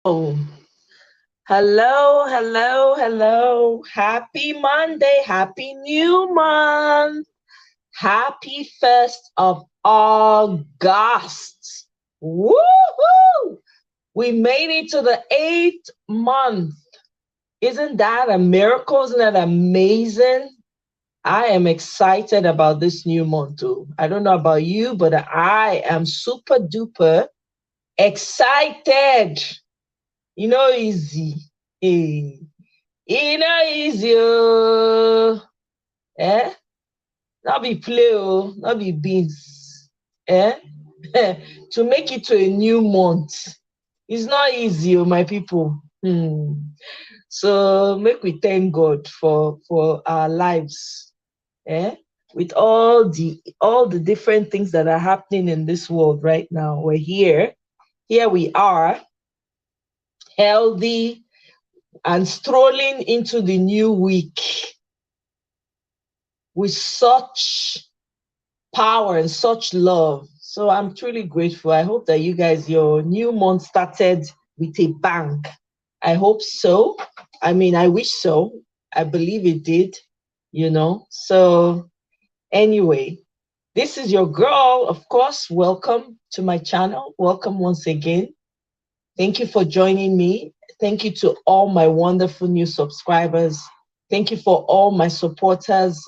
Oh, hello, hello, hello. Happy Monday. Happy new month. Happy 1st of August. Woohoo! We made it to the 8th month. Isn't that a miracle? Isn't that amazing? I am excited about this new month too. I don't know about you, but I am super duper excited. Easy. Eh. Easy. Oh. Eh? Not be play, oh, not be beans. Eh? To make it to a new month. It's not easy, oh, my people. So make we thank God for our lives. Eh? With all the different things that are happening in this world right now. We're here. Here we are, healthy and strolling into the new week with such power and such love. So I'm truly grateful. I hope that you guys, your new month started with a bang. I hope so. I mean, I wish so. I believe it did, So anyway, this is your girl, of course. Welcome to my channel. Welcome once again. Thank you for joining me. Thank you to all my wonderful new subscribers. Thank you for all my supporters.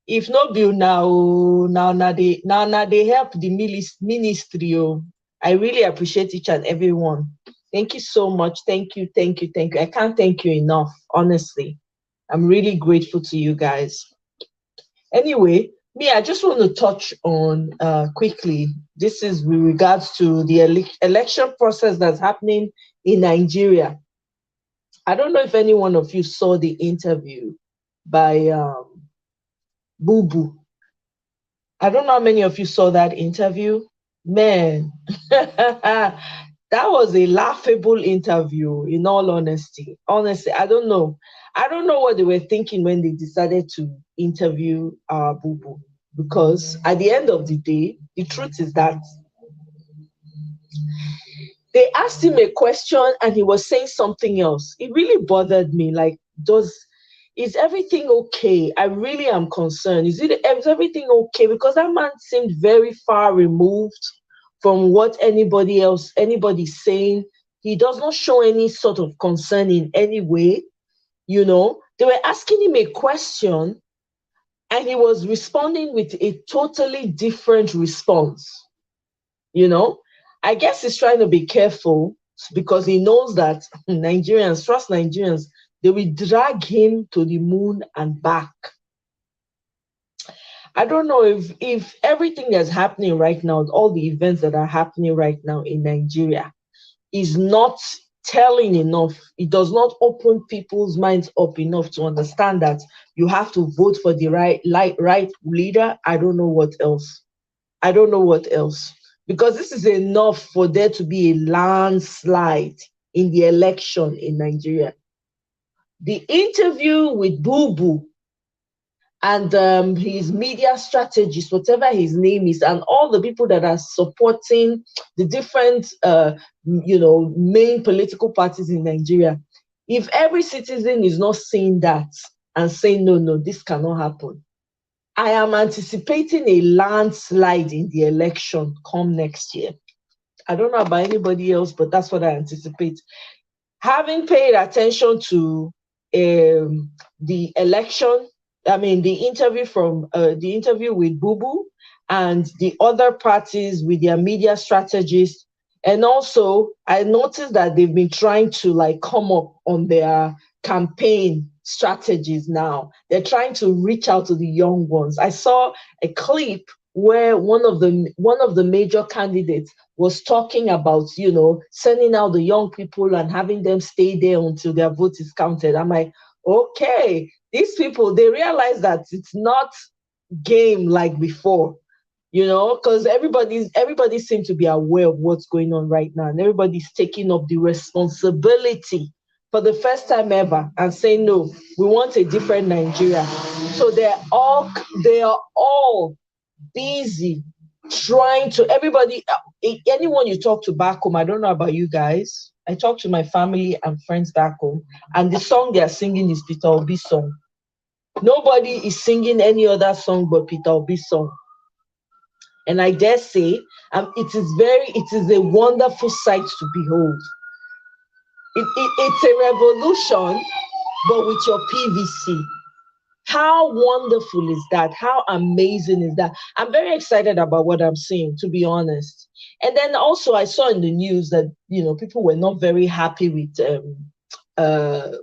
If no bill now they help the ministry. Oh. I really appreciate each and every one. Thank you so much. Thank you. I can't thank you enough, honestly. I'm really grateful to you guys. Anyway, I just want to touch on quickly. This is with regards to the election process that's happening in Nigeria. I don't know if any one of you saw the interview by Boo Boo. I don't know how many of you saw that interview. Man, that was a laughable interview, in all honesty. Honestly, I don't know. I don't know what they were thinking when they decided to interview Boo Boo. Because at the end of the day, the truth is that they asked him a question and he was saying something else. It really bothered me. Like, is everything okay? I really am concerned. Is everything okay? Because that man seemed very far removed from what anybody's saying. He does not show any sort of concern in any way. You know, they were asking him a question and he was responding with a totally different response. You know, I guess he's trying to be careful because he knows that Nigerians, trust Nigerians, they will drag him to the moon and back. I don't know if everything that's happening right now, all the events that are happening right now in Nigeria, is not telling enough. It does not open people's minds up enough to understand that you have to vote for the right leader. I don't know what else. I don't know what else. Because this is enough for there to be a landslide in the election in Nigeria. The interview with Boo Boo and his media strategist, whatever his name is, and all the people that are supporting the different, main political parties in Nigeria, if every citizen is not seeing that and saying, no, this cannot happen, I am anticipating a landslide in the election come next year. I don't know about anybody else, but that's what I anticipate. Having paid attention to the election, the interview with Boo Boo and the other parties with their media strategists, and also I noticed that they've been trying to come up on their campaign strategies now. They're trying to reach out to the young ones. I saw a clip where one of the major candidates was talking about, sending out the young people and having them stay there until their vote is counted. I'm like, okay, these people, they realize that it's not game like before, because everybody seems to be aware of what's going on right now, and everybody's taking up the responsibility for the first time ever and saying, no, we want a different Nigeria. So they are all busy trying to, anyone you talk to back home, I don't know about you guys, I talk to my family and friends back home, and the song they are singing is Peter Obi's song. Nobody is singing any other song but Peter Obi's song. And I dare say, it is a wonderful sight to behold. It's a revolution, but with your PVC. How wonderful is that? How amazing is that? I'm very excited about what I'm seeing, to be honest. And then also I saw in the news that, people were not very happy with,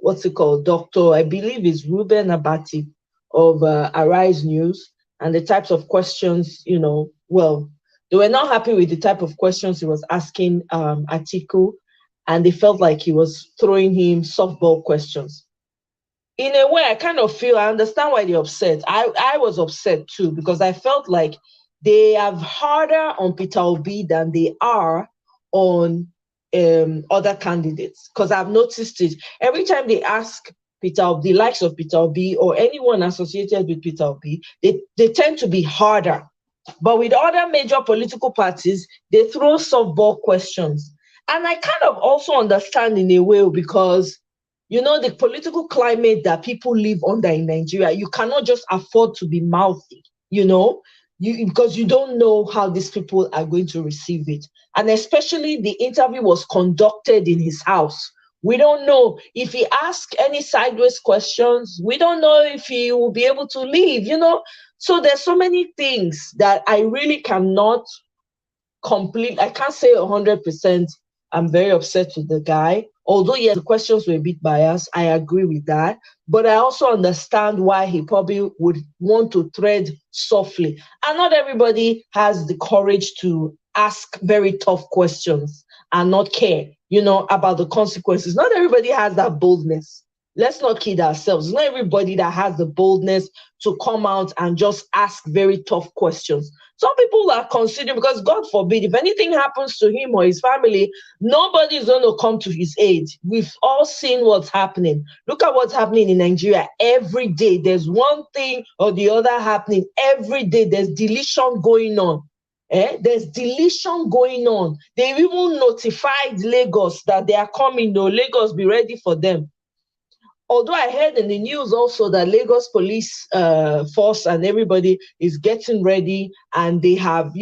what's it called? Dr. I believe is Reuben Abati of Arise News, and the types of questions, they were not happy with the type of questions he was asking Atiku, and they felt like he was throwing him softball questions. In a way, I understand why they're upset. I was upset too, because I felt like they have harder on Peter Obi than they are on other candidates. Because I've noticed it. Every time they ask Peter Obi, the likes of Peter Obi or anyone associated with Peter Obi, they tend to be harder. But with other major political parties, they throw softball questions. And I kind of also understand in a way, because the political climate that people live under in Nigeria, you cannot just afford to be mouthy, because you don't know how these people are going to receive it. And especially the interview was conducted in his house. We don't know if he asked any sideways questions. We don't know if he will be able to leave, So there's so many things that I really cannot I can't say 100% I'm very upset with the guy. Although, yes, the questions were a bit biased, I agree with that. But I also understand why he probably would want to tread softly. And not everybody has the courage to ask very tough questions and not care. about the consequences. Not everybody has that boldness. Let's not kid ourselves. Not everybody that has the boldness to come out and just ask very tough questions. Some people are considering, because God forbid, if anything happens to him or his family, nobody is going to come to his aid. We've all seen what's happening. Look at what's happening in Nigeria. Every day, there's one thing or the other happening. Every day, there's deletion going on. There's deletion going on. They even notified Lagos that they are coming. No, Lagos, be ready for them. Although I heard in the news also that Lagos police force and everybody is getting ready, and they have,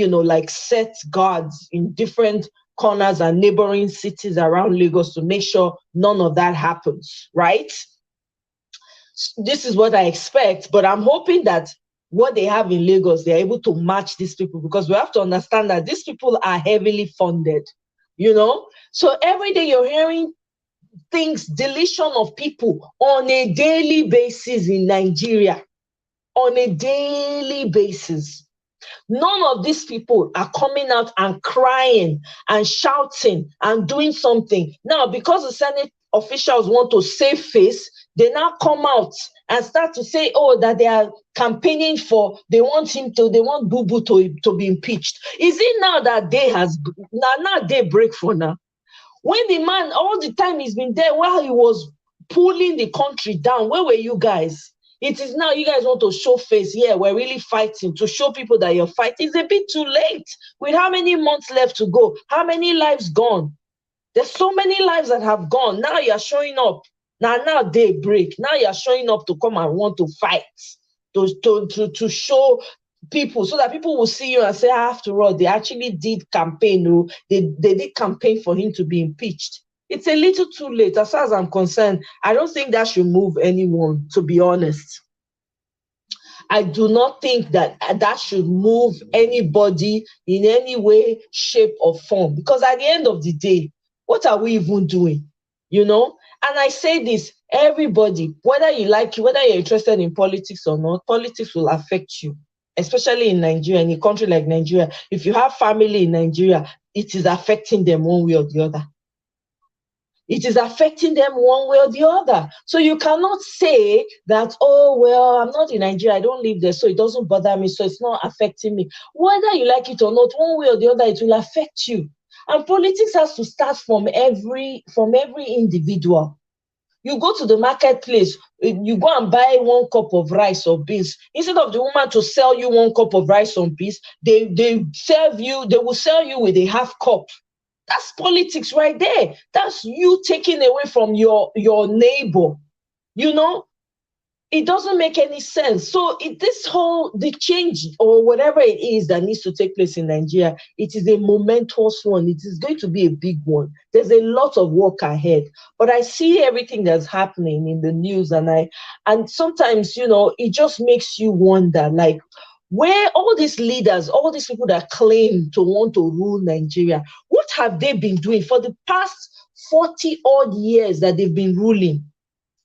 set guards in different corners and neighboring cities around Lagos to make sure none of that happens, right? This is what I expect, but I'm hoping that what they have in Lagos, they're able to match these people, because we have to understand that these people are heavily funded, So every day you're hearing things, deletion of people on a daily basis in Nigeria, on a daily basis. None of these people are coming out and crying and shouting and doing something. Now, because the Senate officials want to save face, they now come out and start to say, that they are campaigning for, they want Bubu to be impeached. Is it now that now day break for now? When the man, all the time he's been there while he was pulling the country down, where were you guys? It is now you guys want to show face. Yeah, we're really fighting, to show people that you're fighting. It's a bit too late. With how many months left to go? How many lives gone? There's so many lives that have gone. Now you're showing up. Now day break. Now you're showing up to come and want to fight, to show people, so that people will see you and say, after all, they actually did campaign. They did campaign for him to be impeached. It's a little too late. As far as I'm concerned, I don't think that should move anyone, to be honest. I do not think that should move anybody in any way, shape, or form. Because at the end of the day, what are we even doing? And I say this, everybody, whether you like it, whether you're interested in politics or not, politics will affect you, especially in Nigeria, in a country like Nigeria. If you have family in Nigeria, it is affecting them one way or the other. It is affecting them one way or the other. So you cannot say that, I'm not in Nigeria, I don't live there, so it doesn't bother me, so it's not affecting me. Whether you like it or not, one way or the other, it will affect you. And politics has to start from every individual. You go to the marketplace, you go and buy 1 cup of rice or beans. Instead of the woman to sell you 1 cup of rice or beans, they will sell you with a half cup. That's politics right there. That's you taking away from your neighbor. It doesn't make any sense. So the change or whatever it is that needs to take place in Nigeria, it is a momentous one. It is going to be a big one. There's a lot of work ahead. But I see everything that's happening in the news, and sometimes, it just makes you wonder, like, where all these leaders, all these people that claim to want to rule Nigeria, what have they been doing for the past 40 odd years that they've been ruling?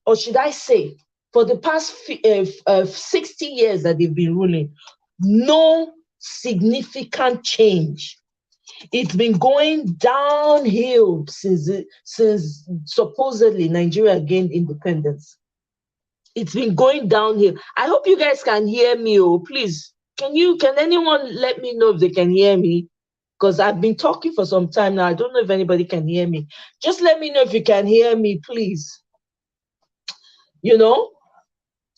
Or should I say, for the past 60 years that they've been ruling? No significant change. It's been going downhill since supposedly Nigeria gained independence. It's been going downhill. I hope you guys can hear me. Please, can anyone let me know if they can hear me? Because I've been talking for some time now. I don't know if anybody can hear me. Just let me know if you can hear me, please.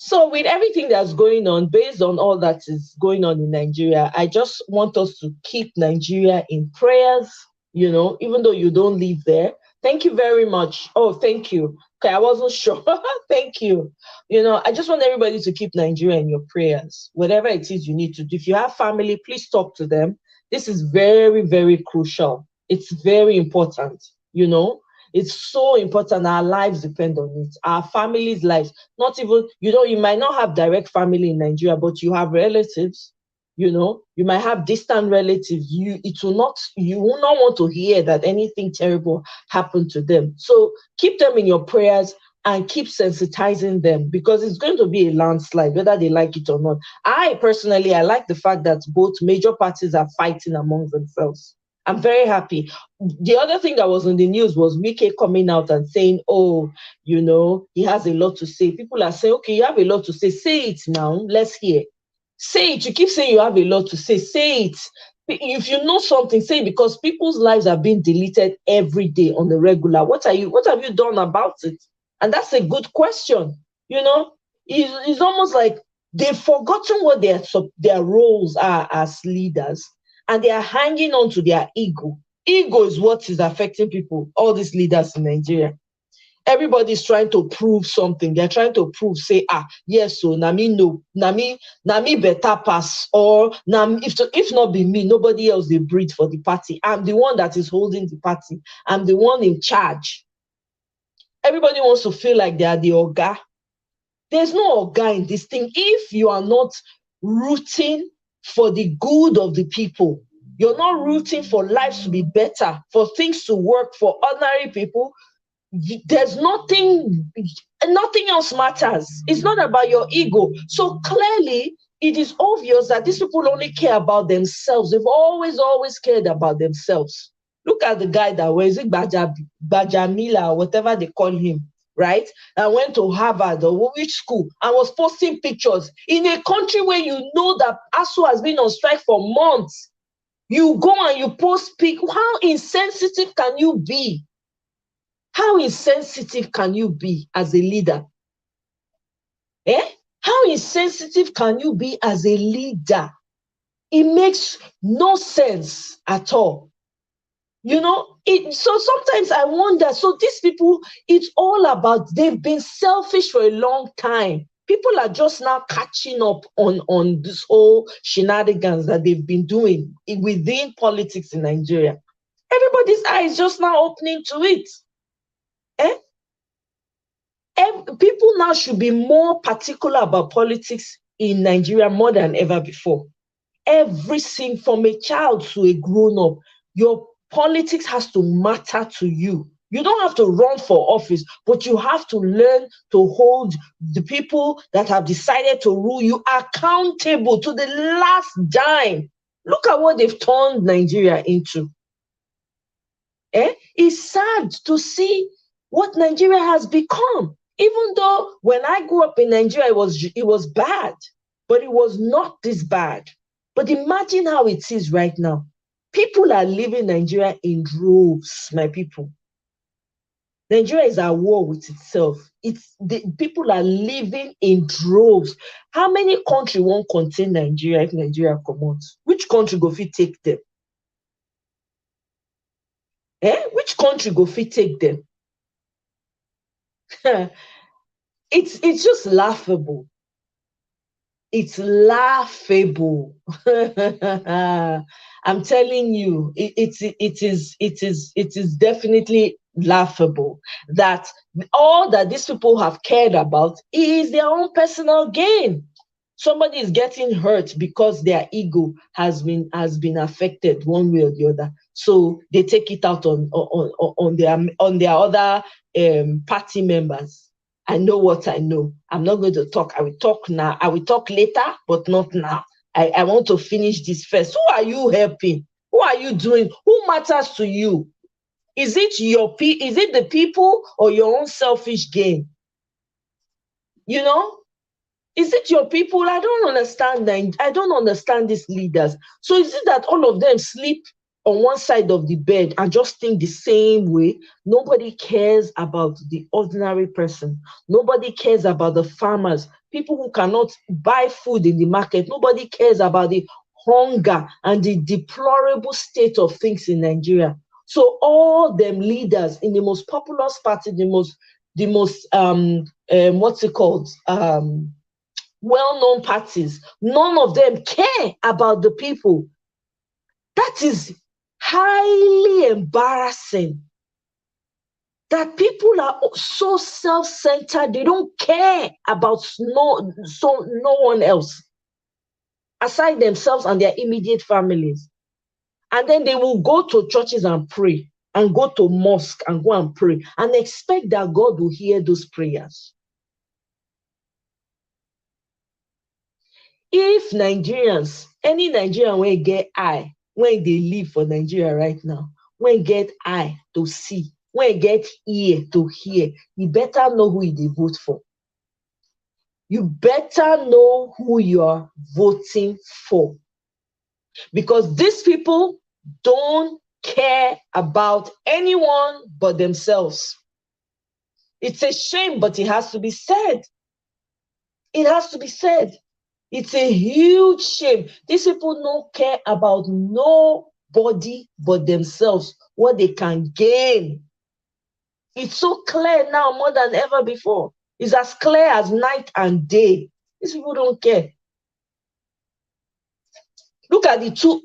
So with everything that's going on, based on all that is going on in Nigeria, I just want us to keep Nigeria in prayers, even though you don't live there. Thank you very much. Oh, thank you. Okay, I wasn't sure. Thank you. I just want everybody to keep Nigeria in your prayers, whatever it is you need to do. If you have family, please talk to them. This is very, very crucial. It's very important, It's so important. Our lives depend on it. Our families' lives. Not even, you might not have direct family in Nigeria, but you have relatives, you might have distant relatives. You will not want to hear that anything terrible happened to them. So keep them in your prayers and keep sensitizing them, because it's going to be a landslide, whether they like it or not. I personally like the fact that both major parties are fighting among themselves. I'm very happy. The other thing that was on the news was Wike coming out and saying, oh, he has a lot to say. People are saying, okay, you have a lot to say it now, let's hear. Say it. You keep saying you have a lot to say it. If you know something, say it, because people's lives are being deleted every day on the regular. What have you done about it? And that's a good question. It's almost like they've forgotten what their roles are as leaders, and they are hanging on to their ego. Ego is what is affecting people, all these leaders in Nigeria. Everybody's trying to prove something. They're trying to prove, say, yes, so Nami no, Nami better pass, or if not be me, nobody else they breathe for the party. I'm the one that is holding the party. I'm the one in charge. Everybody wants to feel like they are the Oga. There's no Oga in this thing. If you are not rooting for the good of the people, you're not rooting for lives to be better, for things to work for ordinary people, there's nothing else matters. It's not about your ego. So clearly, it is obvious that these people only care about themselves. They've always cared about themselves. Look at the guy that was Bajamila, or whatever they call him, right? And went to Harvard or which school and was posting pictures in a country where you know that ASU has been on strike for months. You go and you post pictures. How insensitive can you be? How insensitive can you be as a leader? How insensitive can you be as a leader? It makes no sense at all. So sometimes I wonder, so these people, it's all about, they've been selfish for a long time. People are just now catching up on this whole shenanigans that they've been doing within politics in Nigeria. Everybody's eyes just now opening to it. People now should be more particular about politics in Nigeria more than ever before. Everything from a child to a grown-up, your politics has to matter to you. You don't have to run for office, but you have to learn to hold the people that have decided to rule you accountable to the last dime. Look at what they've turned Nigeria into. It's sad to see what Nigeria has become. Even though when I grew up in Nigeria, it was bad, but it was not this bad. But imagine how it is right now. People are leaving Nigeria in droves, my people. Nigeria is at war with itself. People are living in droves. How many countries won't contain Nigeria if Nigeria comes? Which country go fit take them? Which country go fit take them? It's just laughable. It's laughable. I'm telling you, it is definitely laughable that all that these people have cared about is their own personal gain. Somebody is getting hurt because their ego has been affected one way or the other. So they take it out on their other party members. I know what I know. I'm not going to talk. I will talk now. I will talk later, but not now. I want to finish this first. Who are you helping? Who are you doing? Who matters to you? Is it the people or your own selfish gain? Is it your people? I don't understand that. I don't understand these leaders. So is it that all of them sleep on one side of the bed and just think the same way? Nobody cares about the ordinary person. Nobody cares about the farmers, people who cannot buy food in the market. Nobody cares about the hunger and the deplorable state of things in Nigeria. So all them leaders in the most populous party, the most what's it called? Well-known parties, none of them care about the people. That is highly embarrassing. That people are so self-centered, they don't care about no one else aside themselves and their immediate families. And then they will go to churches and pray, and go to mosque and go and pray, and expect that God will hear those prayers. If Nigerians, any Nigerian will get eye when they live for Nigeria right now, when get eye to see, when get ear to hear, you better know who they vote for. You better know who you are voting for. Because these people don't care about anyone but themselves. It's a shame, but it has to be said. It has to be said. It's a huge shame. These people don't care about nobody but themselves, what they can gain. It's so clear now more than ever before. It's as clear as night and day. These people don't care. Look at the two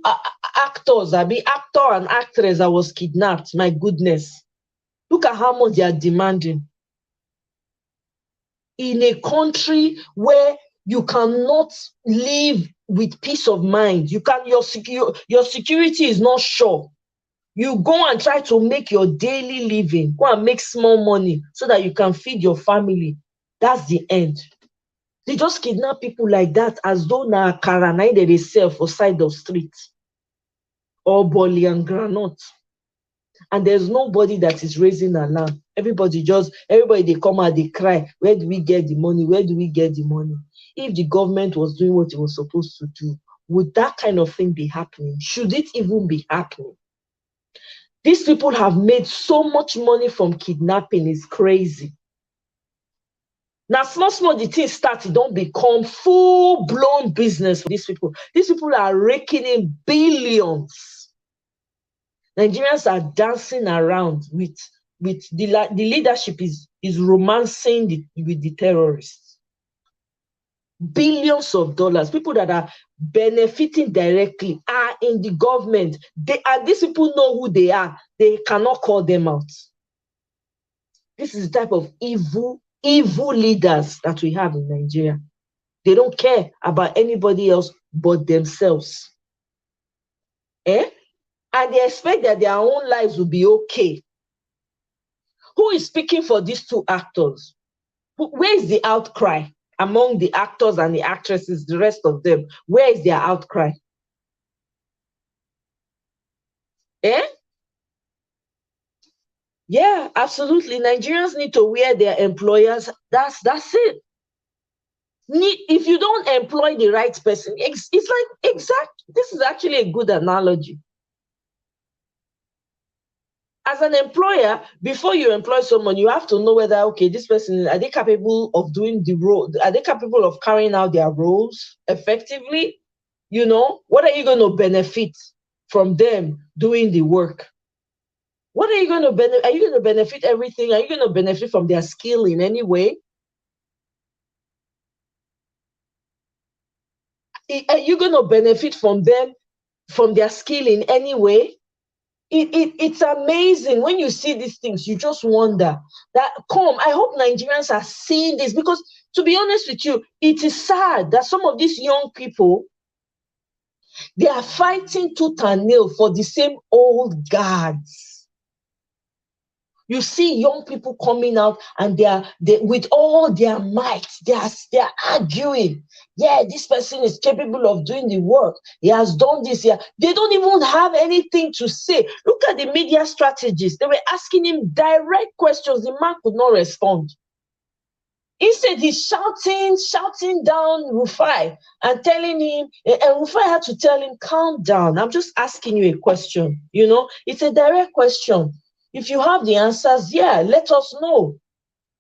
actors, actor and actress that was kidnapped. My goodness. Look at how much they are demanding. In a country where you cannot live with peace of mind, your security is not sure. You go and try to make your daily living, go and make small money so that you can feed your family. That's the end. They just kidnap people like that as though na akara na they sell for side of street or boli and granite. And there's nobody that is raising alarm. Everybody they come out, they cry. Where do we get the money? Where do we get the money? If the government was doing what it was supposed to do, would that kind of thing be happening? Should it even be happening? These people have made so much money from kidnapping, it's crazy. Now, small, the thing starts, it don't become full-blown business for these people. These people are raking in billions. Nigerians are dancing around with the leadership is romancing with the terrorists. Billions of dollars. People that are benefiting directly are in the government. And these people know who they are. They cannot call them out. This is the type of evil leaders that we have in Nigeria. They don't care about anybody else but themselves. And they expect that their own lives will be okay. Who is speaking for these two actors? Where is the outcry among the actors and the actresses, the rest of them? Where is their outcry? Yeah, absolutely. Nigerians need to wear their employers. That's it. If you don't employ the right person, it's like this is actually a good analogy. As an employer, before you employ someone, you have to know whether, okay, this person, are they capable of doing the role? Are they capable of carrying out their roles effectively? You know, what are you going to benefit from them doing the work? What are you going to benefit? Are you going to benefit everything? Are you going to benefit from their skill in any way? Are you going to benefit from them, from their skill in any way? It's amazing when you see these things. You just wonder that, I hope Nigerians are seeing this, because to be honest with you, it is sad that some of these young people, they are fighting tooth and nail for the same old guards. You see young people coming out and they with all their might, they're arguing. Yeah, this person is capable of doing the work. He has done this here. They don't even have anything to say. Look at the media strategists. They were asking him direct questions. The man could not respond. Instead, he's shouting down Rufai and telling him, and Rufai had to tell him, calm down. I'm just asking you a question. You know, it's a direct question. If you have the answers, yeah, let us know.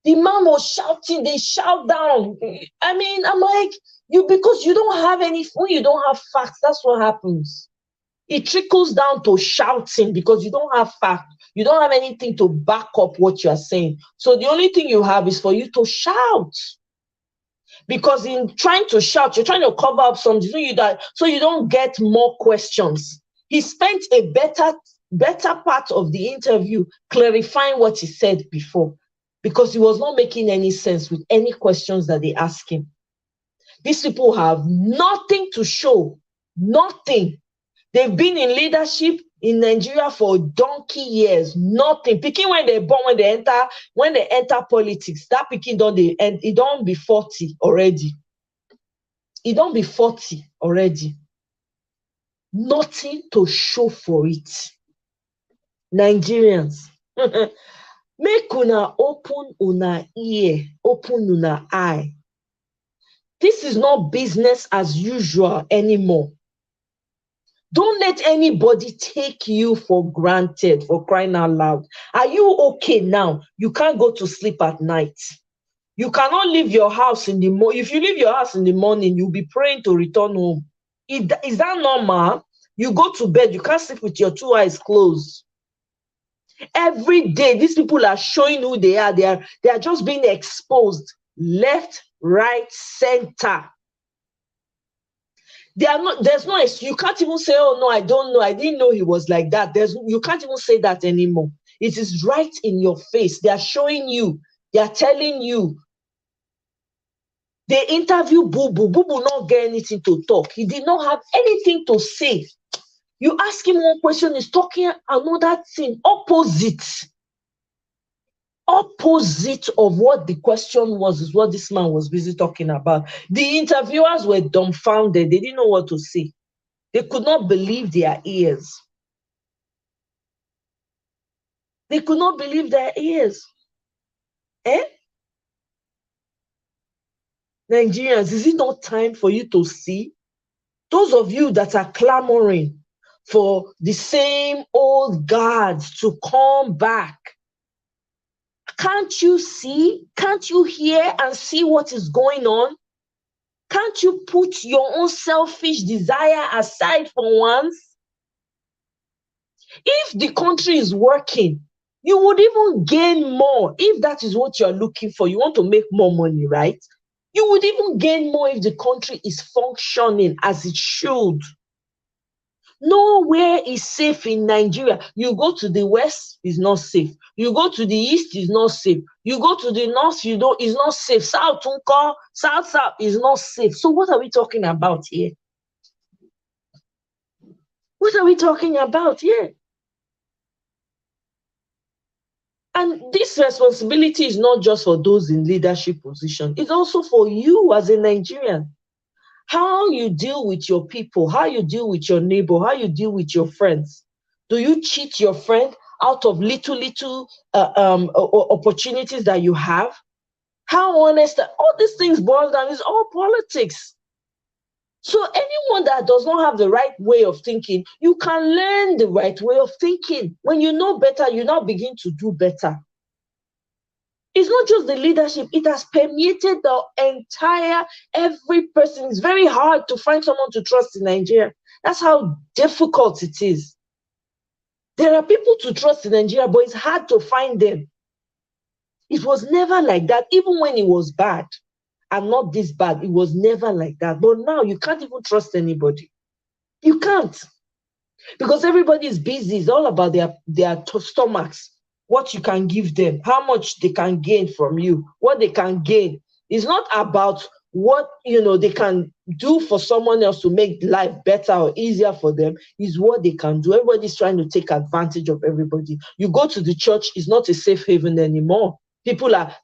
The man was shouting, they shout down. I mean, I'm like, because you don't have when you don't have facts, that's what happens. It trickles down to shouting because you don't have facts. You don't have anything to back up what you're saying. So the only thing you have is for you to shout. Because in trying to shout, you're trying to cover up something so you don't get more questions. He spent a better part of the interview clarifying what he said before, because he was not making any sense with any questions that they asked him. These people have nothing to show, nothing. They've been in leadership in Nigeria for donkey years, nothing. Picking when they born, when they enter politics, that picking it don't be 40 already. It don't be 40 already. nothing to show for it. Nigerians, make una open una ear, open una eye. This is not business as usual anymore. Don't let anybody take you for granted, for crying out loud. Are you okay now? You can't go to sleep at night. You cannot leave your house in the morning. If you leave your house in the morning, you'll be praying to return home. Is that normal? You go to bed, you can't sleep with your two eyes closed. Every day, these people are showing who they are. They are just being exposed left, right, center. They are not, there's no, you can't even say, oh no, I don't know, I didn't know he was like that. You can't even say that anymore. It is right in your face. They are showing you, they are telling you. They interview Boo Boo. Boo Boo not get anything to talk. He did not have anything to say. You ask him one question, he's talking another thing, opposite of what the question was, is what this man was busy talking about. The interviewers were dumbfounded. They didn't know what to say. They could not believe their ears. They could not believe their ears. Nigerians, is it not time for you to see? Those of you that are clamoring for the same old guards to come back, can't you see? Can't you hear and see what is going on? Can't you put your own selfish desire aside for once? If the country is working, you would even gain more. If that is what you're looking for, you want to make more money, right? You would even gain more if the country is functioning as it should. Nowhere is safe in Nigeria. You go to the west, it's not safe. You go to the east, it's not safe. You go to the north, it's not safe. South is not safe. So what are we talking about here? What are we talking about here? And this responsibility is not just for those in leadership position. It's also for you as a Nigerian. How you deal with your people, how you deal with your neighbor, how you deal with your friends. Do you cheat your friend out of little opportunities that you have? How honest, all these things boil down, is all politics. So anyone that does not have the right way of thinking, you can learn the right way of thinking. When you know better, you now begin to do better. It's not just the leadership, it has permeated the entire, every person. It's very hard to find someone to trust in Nigeria. That's how difficult it is. There are people to trust in Nigeria, but it's hard to find them. It was never like that, even when it was bad. And not this bad, it was never like that. But now you can't even trust anybody. You can't. Because everybody is busy. It's all about their stomachs. What you can give them, how much they can gain from you, what they can gain. It's not about what they can do for someone else to make life better or easier for them. Is what they can do. Everybody's trying to take advantage of everybody. You go to the church, it's not a safe haven anymore.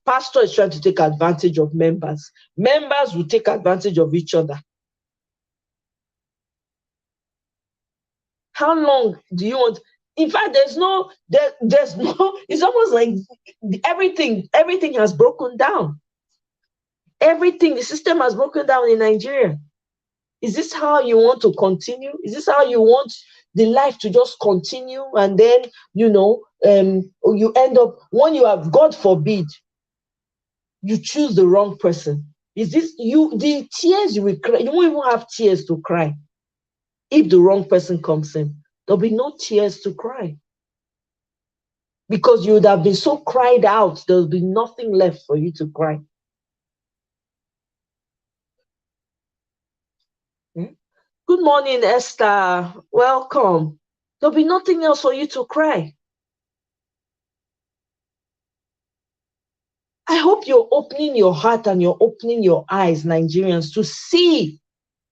Pastor is trying to take advantage of members. Members will take advantage of each other. How long do you want? In fact, there's no, it's almost like everything has broken down. Everything, the system has broken down in Nigeria. Is this how you want to continue? Is this how you want the life to just continue? And then, you end up, when you have, God forbid, you choose the wrong person. Is this the tears you will cry? You won't even have tears to cry. If the wrong person comes in, there'll be no tears to cry. Because you would have been so cried out, there'll be nothing left for you to cry. Good morning, Esther. Welcome. There'll be nothing else for you to cry. I hope you're opening your heart and you're opening your eyes, Nigerians, to see,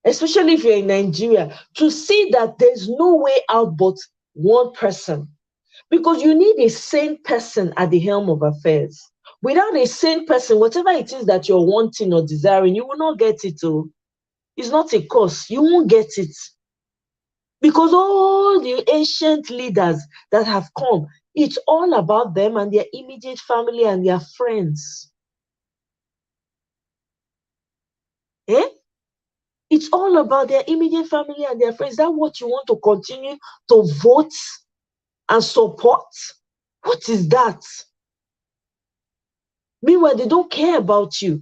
especially if you're in Nigeria, to see that there's no way out but one person. Because you need a sane person at the helm of affairs. Without a sane person, whatever it is that you're wanting or desiring, you will not get it. It's not a course. You won't get it. Because all the ancient leaders that have come, it's all about them and their immediate family and their friends. Eh? It's all about their immediate family and their friends. Is that what you want to continue to vote and support? What is that? Meanwhile, they don't care about you.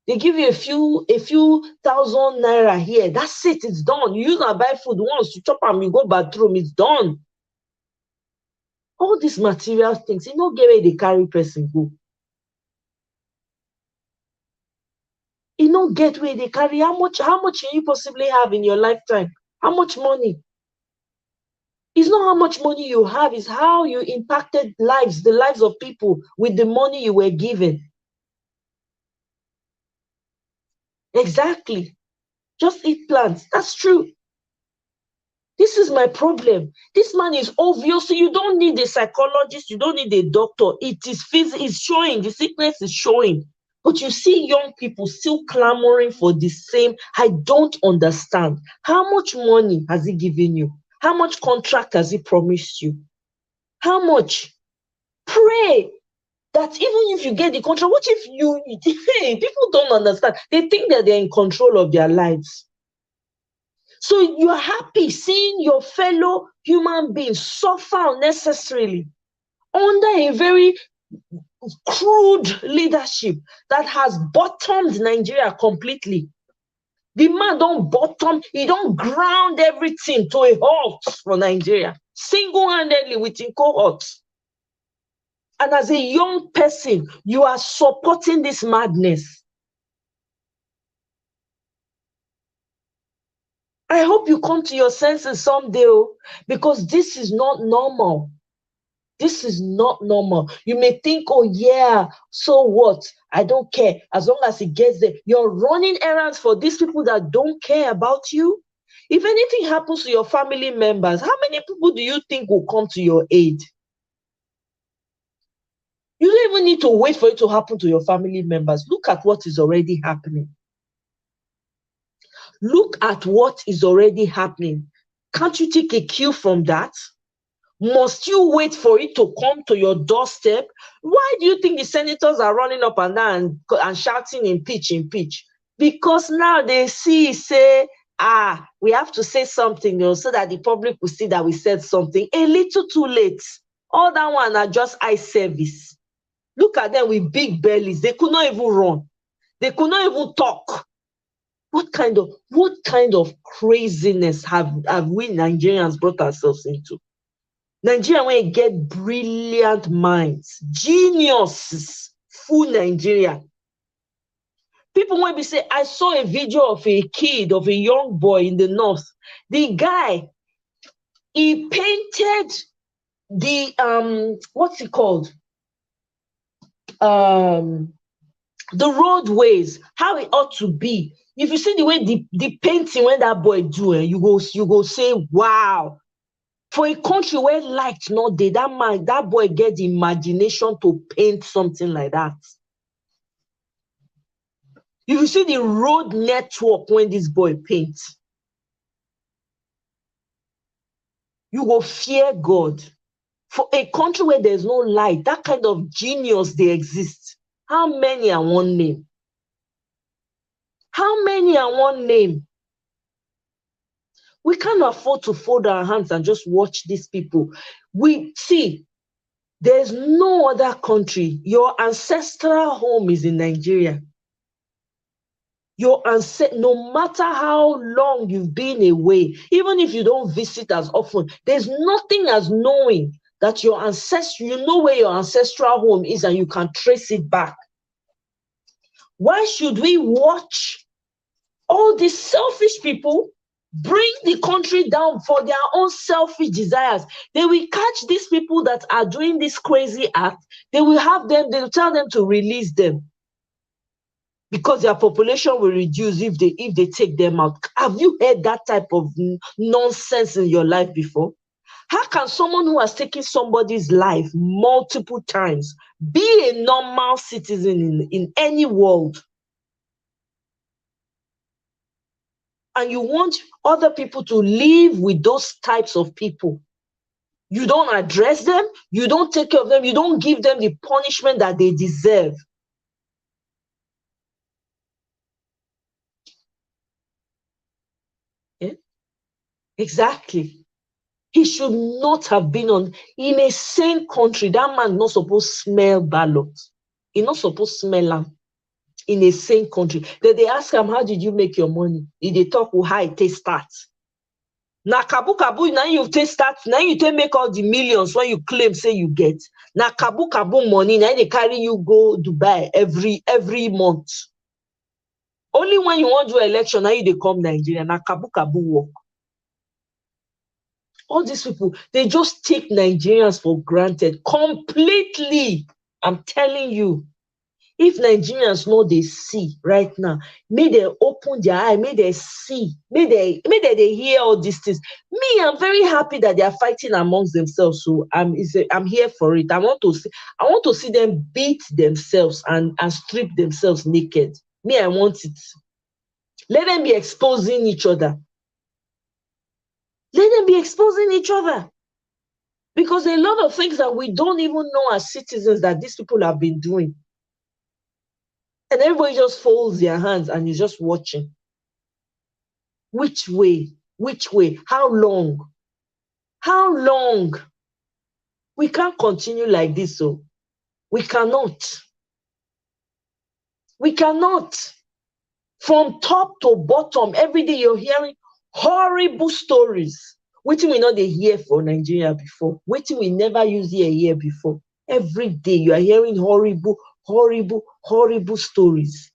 They give you a few thousand naira here. That's it. It's done. You use and buy food once, you chop and you go bathroom. It's done. All these material things, you know, get where they carry person go. You know, get where they carry. How much can you possibly have in your lifetime? How much money? It's not how much money you have, it's how you impacted lives, the lives of people with the money you were given. Exactly. Just eat plants. That's true. This is my problem. This man is obvious. So you don't need a psychologist. You don't need a doctor. It's showing. The sickness is showing. But you see young people still clamoring for the same. I don't understand. How much money has he given you? How much contract has he promised you? How much? Pray that even if you get the contract, what if you, hey, people don't understand. They think that they're in control of their lives. So you are happy seeing your fellow human beings suffer unnecessarily under a very crude leadership that has bottomed Nigeria completely. The man don't bottom, he don't ground everything to a halt for Nigeria, single-handedly within cohorts. And as a young person, you are supporting this madness. I hope you come to your senses someday, because this is not normal. This is not normal. You may think, oh yeah, so what? I don't care. As long as it gets there. You're running errands for these people that don't care about you. If anything happens to your family members, how many people do you think will come to your aid? You don't even need to wait for it to happen to your family members. Look at what is already happening. Look at what is already happening. Can't you take a cue from that? Must you wait for it to come to your doorstep? Why do you think the senators are running up and down and shouting impeach, impeach? Because now they say, we have to say something, so that the public will see that we said something. A little too late. All that one are just eye service. Look at them with big bellies. They could not even run. They could not even talk. What kind of craziness have we Nigerians brought ourselves into? Nigeria, when you get brilliant minds, geniuses, full Nigeria. People when we say, I saw a video of a kid, of a young boy in the north. The guy, he painted the what's it called? The roadways, how it ought to be. If you see the way the painting when that boy do, you go say, wow. For a country where light not there, that boy get the imagination to paint something like that. If you see the road network when this boy paints, you will fear God. For a country where there's no light, that kind of genius they exist. How many are one name? How many are one name? We can't afford to fold our hands and just watch these people. We see, there's no other country. Your ancestral home is in Nigeria. No matter how long you've been away, even if you don't visit as often, there's nothing as knowing that your ancestry, you know where your ancestral home is and you can trace it back. Why should we watch all these selfish people bring the country down for their own selfish desires? They will catch these people that are doing this crazy act. They will tell them to release them, because their population will reduce if they take them out. Have you heard that type of nonsense in your life before? How can someone who has taken somebody's life multiple times be a normal citizen in any world? and you want other people to live with those types of people. You don't address them, you don't take care of them, you don't give them the punishment that they deserve. Yeah? Exactly. He should not have been in a sane country. That man not supposed to smell ballots. He not supposed to smell them in a sane country. Then they ask him, how did you make your money? They talk how it takes start. Na kabu kabu, now you take start, now you take make all the millions when you claim say you get. Na kabu kabu money, now they carry you go Dubai every month. Only when you want to do election, now you they come Nigeria. Na kabu kabu work. All these people, they just take Nigerians for granted completely. I'm telling you. If Nigerians know they see right now, may they open their eye, may they see, may they hear all these things. Me, I'm very happy that they are fighting amongst themselves. So I'm here for it. I want to see them beat themselves and strip themselves naked. Me, I want it. Let them be exposing each other. Let them be exposing each other. Because there are a lot of things that we don't even know as citizens that these people have been doing. And everybody just folds their hands and is just watching. Which way? Which way? How long? How long? We can't continue like this, so we cannot. We cannot. From top to bottom, every day you're hearing horrible stories. Waiting we know they hear for Nigeria before. Waiting we never use here before. Every day you are hearing horrible stories.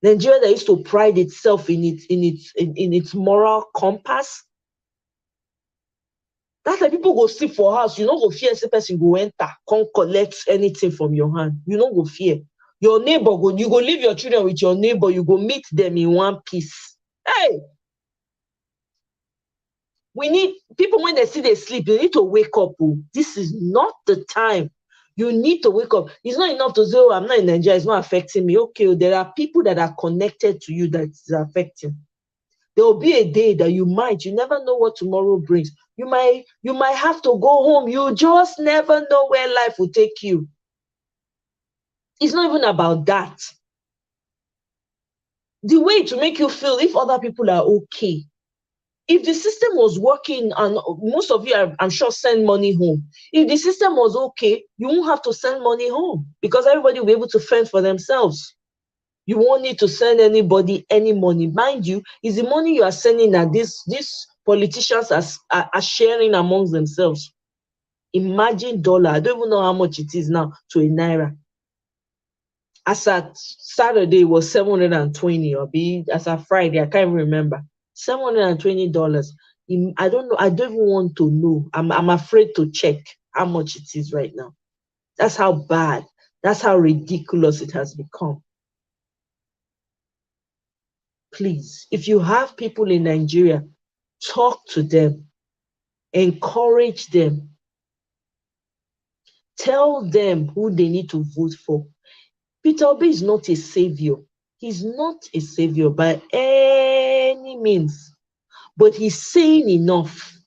Nigeria that used to pride itself in its moral compass. That's why people go sleep for house. You don't go fear the person go enter, can't collect anything from your hand. You don't go fear. Your neighbor you go leave your children with your neighbor, you go meet them in one piece. Hey! We need people when they see they sleep, they need to wake up. Oh. This is not the time. You need to wake up. It's not enough to say, oh, I'm not in Nigeria, it's not affecting me. Okay, there are people that are connected to you that is affecting. There will be a day that you never know what tomorrow brings. You might have to go home. You just never know where life will take you. It's not even about that. The way to make you feel if other people are okay. If the system was working, and most of you, I'm sure, send money home. If the system was okay, you won't have to send money home because everybody will be able to fend for themselves. You won't need to send anybody any money. Mind you, is the money you are sending that these politicians are sharing amongst themselves. Imagine dollar. I don't even know how much it is now to a naira. As at Saturday, it was 720, or as at Friday, I can't even remember. $720. I don't know. I don't even want to know. I'm afraid to check how much it is right now. That's how bad. That's how ridiculous it has become. Please, if you have people in Nigeria, talk to them, encourage them, tell them who they need to vote for. Peter Obi is not a savior. He's not a savior by any means, but he's saying enough.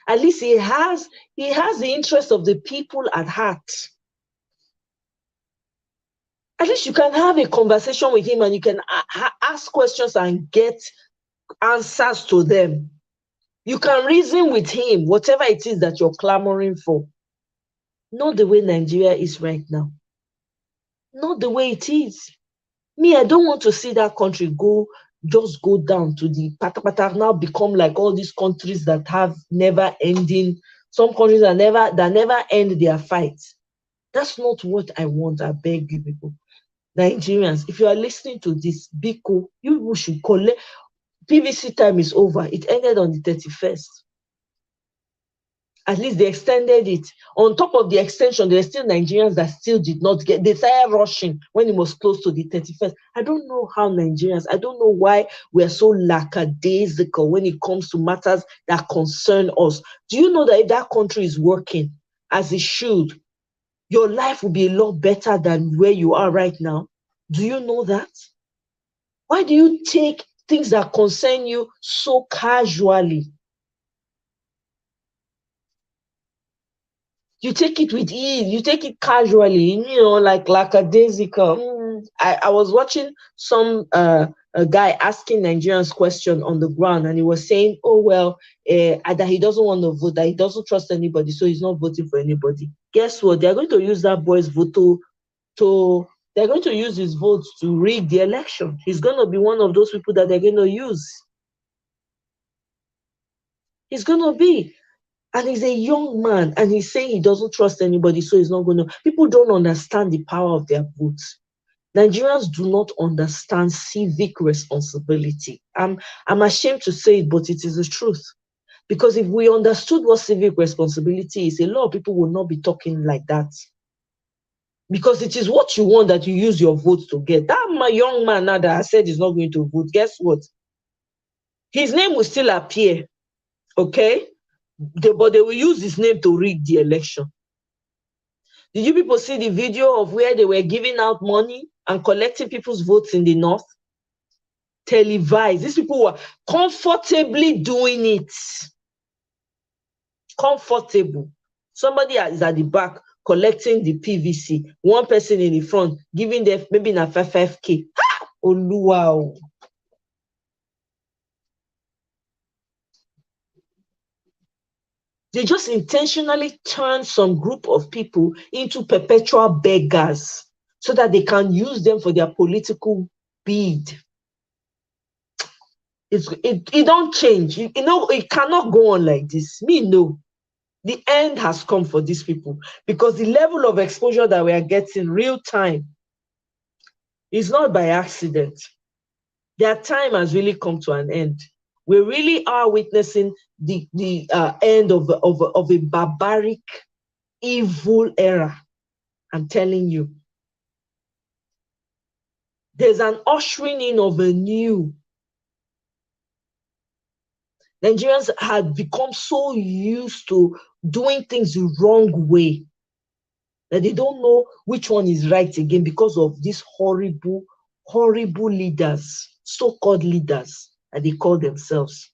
At least he has the interest of the people at heart. At least you can have a conversation with him and you can ask questions and get answers to them. You can reason with him, whatever it is that you're clamoring for. Not the way Nigeria is right now. Not the way it is. Me, I don't want to see that country just go down to the patapata, now become like all these countries that have never ending, some countries that never end their fights. That's not what I want. I beg you people. Nigerians, if you are listening to this, Biko, you should collect. PVC time is over. It ended on the 31st. At least they extended it. On top of the extension, there are still Nigerians that still did not get. They started rushing when it was close to the 31st. I don't know how Nigerians, I don't know why we are so lackadaisical when it comes to matters that concern us. Do you know that if that country is working as it should, your life will be a lot better than where you are right now? Do you know that? Why do you take things that concern you so casually? You take it with ease, you take it casually, like a daisical. I was watching some a guy asking Nigerians question on the ground, and he was saying, oh, well, that he doesn't want to vote, that he doesn't trust anybody, so he's not voting for anybody. Guess what? They're going to use that boy's vote they're going to use his votes to rig the election. He's going to be one of those people that they're going to use. He's going to be. And he's a young man, and he's saying he doesn't trust anybody, so he's not going to. People don't understand the power of their votes. Nigerians do not understand civic responsibility. I'm ashamed to say it, but it is the truth. Because if we understood what civic responsibility is, a lot of people will not be talking like that. Because it is what you want that you use your vote to get. That my young man now that I said is not going to vote, guess what? His name will still appear, okay? But they will use his name to rig the election. Did you people see the video of where they were giving out money and collecting people's votes in the north? Televised. These people were comfortably doing it. Comfortable. Somebody is at the back collecting the PVC. One person in the front giving them maybe na 5K. Oh, wow. They just intentionally turn some group of people into perpetual beggars so that they can use them for their political bid. It don't change. It cannot go on like this. No. The end has come for these people because the level of exposure that we are getting real time is not by accident. Their time has really come to an end. We really are witnessing the end of a barbaric, evil era. I'm telling you. There's an ushering in of a new. Nigerians had become so used to doing things the wrong way that they don't know which one is right again because of these horrible, horrible leaders, so-called leaders, that they call themselves.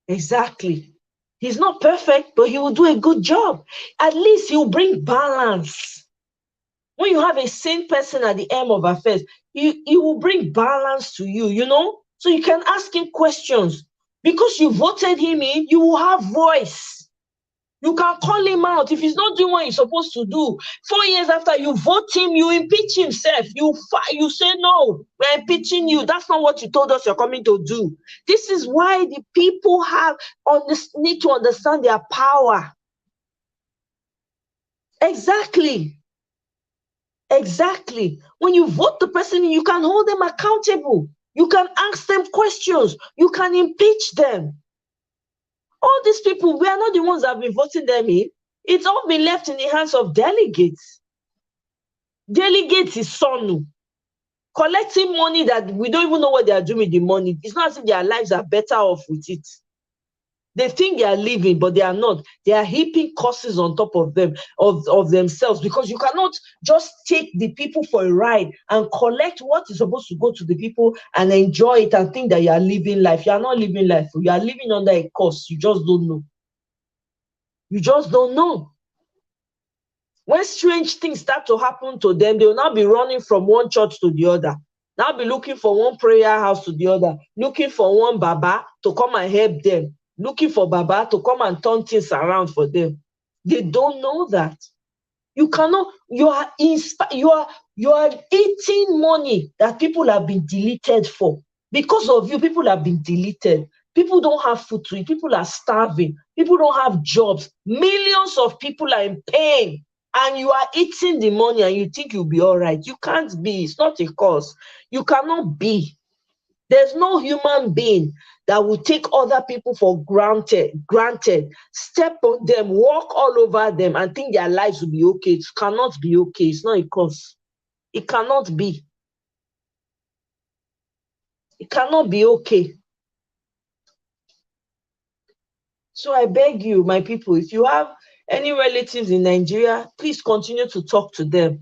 Exactly. He's not perfect, but he will do a good job. At least he'll bring balance. When you have a sane person at the helm of affairs, he will bring balance to you, So you can ask him questions. Because you voted him in, you will have voice. You can call him out if he's not doing what he's supposed to do. 4 years after you vote him, you impeach himself. You say, no, we're impeaching you. That's not what you told us you're coming to do. This is why the people need to understand their power. Exactly. Exactly. When you vote the person, you can hold them accountable. You can ask them questions. You can impeach them. All these people, we are not the ones that have been voting them in. It's all been left in the hands of delegates. Delegates is sonu. Collecting money that we don't even know what they are doing with the money. It's not as if their lives are better off with it. They think they are living, but they are not. They are heaping curses on top of them, of themselves, because you cannot just take the people for a ride and collect what is supposed to go to the people and enjoy it and think that you are living life. You are not living life. You are living under a curse. You just don't know. You just don't know. When strange things start to happen to them, they will now be running from one church to the other. Now be looking for one prayer house to the other, looking for one Baba to come and help them, looking for Baba to come and turn things around for them. They don't know that. You cannot, you are eating money that people have been deleted for. Because of you, people have been deleted. People don't have food to eat. People are starving. People don't have jobs. Millions of people are in pain. And you are eating the money and you think you'll be all right. You can't be. It's not a cause. You cannot be. There's no human being that will take other people for granted, step on them, walk all over them, and think their lives will be okay. It cannot be okay. It's not a cause. It cannot be. It cannot be okay. So I beg you, my people, if you have any relatives in Nigeria, please continue to talk to them.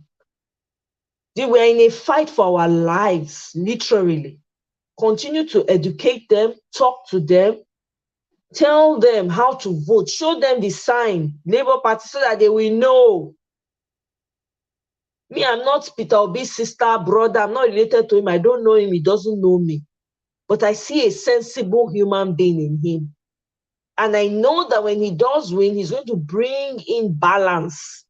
We're in a fight for our lives, literally. Continue to educate them, talk to them, tell them how to vote, show them the sign, Labour Party, so that they will know. Me, I'm not Peter Obi's sister, brother. I'm not related to him. I don't know him. He doesn't know me. But I see a sensible human being in him. And I know that when he does win, he's going to bring in balance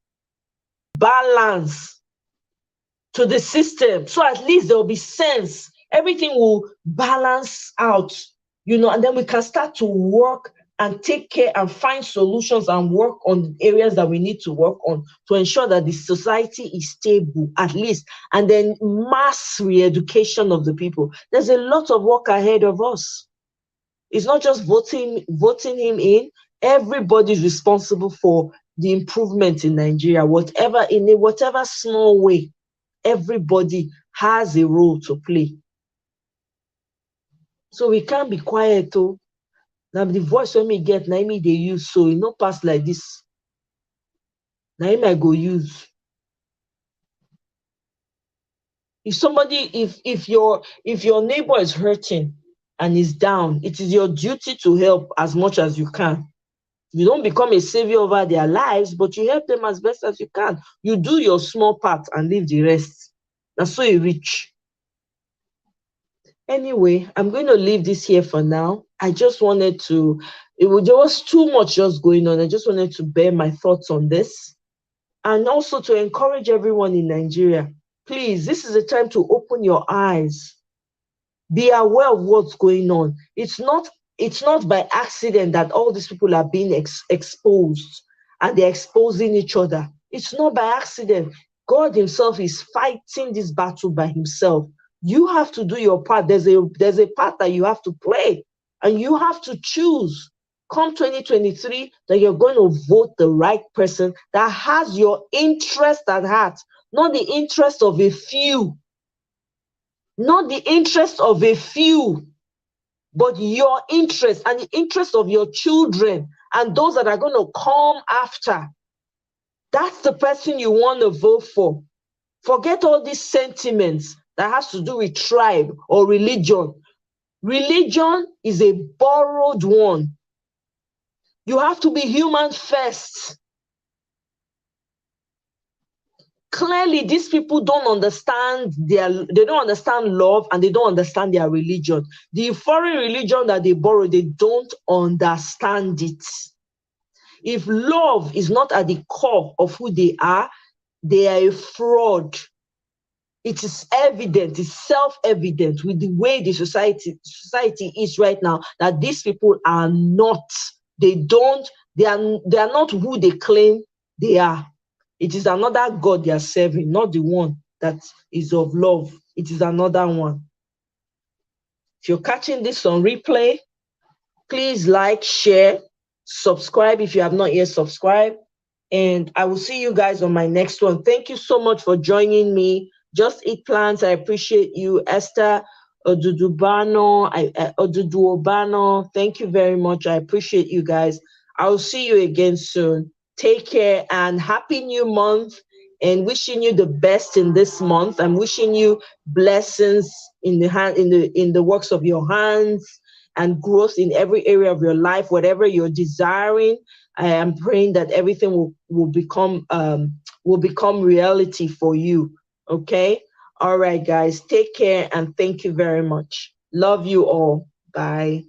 to the system. So at least there will be sense. Everything will balance out, and then we can start to work and take care and find solutions and work on areas that we need to work on to ensure that the society is stable, at least, and then mass re-education of the people. There's a lot of work ahead of us. It's not just voting him in. Everybody's responsible for the improvement in Nigeria, in whatever small way. Everybody has a role to play. So we can't be quiet. Now the voice when me get, now me they use, so it not pass like this. Now I go use. If your neighbor is hurting and is down, it is your duty to help as much as you can. You don't become a savior over their lives, but you help them as best as you can. You do your small part and leave the rest. That's so you reach. Anyway, I'm going to leave this here for now. I just wanted to, there was too much just going on. I just wanted to bear my thoughts on this. And also to encourage everyone in Nigeria, please, this is a time to open your eyes. Be aware of what's going on. It's not by accident that all these people are being exposed and they're exposing each other. It's not by accident. God himself is fighting this battle by himself. You have to do your part. There's a part that you have to play, and you have to choose come 2023 that you're going to vote the right person that has your interest at heart, not the interest of a few. Not the interest of a few, but your interest and the interest of your children and those that are going to come after. That's the person you want to vote for. Forget all these sentiments that has to do with tribe or religion. Religion is a borrowed one. You have to be human first. Clearly, these people don't understand they don't understand love, and they don't understand their religion. The foreign religion that they borrow, they don't understand it. If love is not at the core of who they are a fraud. It is evident, it's self-evident with the way the society is right now, that these people are not, they are not who they claim they are. It is another God they are serving, not the one that is of love. It is another one. If you're catching this on replay, please like, share, subscribe if you have not yet subscribed. And I will see you guys on my next one. Thank you so much for joining me. Just Eat Plants, I appreciate you. Esther Oduduobano, thank you very much. I appreciate you guys. I will see you again soon. Take care and happy new month, and wishing you the best in this month. I'm wishing you blessings in the works of your hands, and growth in every area of your life, whatever you're desiring. I am praying that everything will become reality for you. Okay? All right, guys. Take care and thank you very much. Love you all. Bye.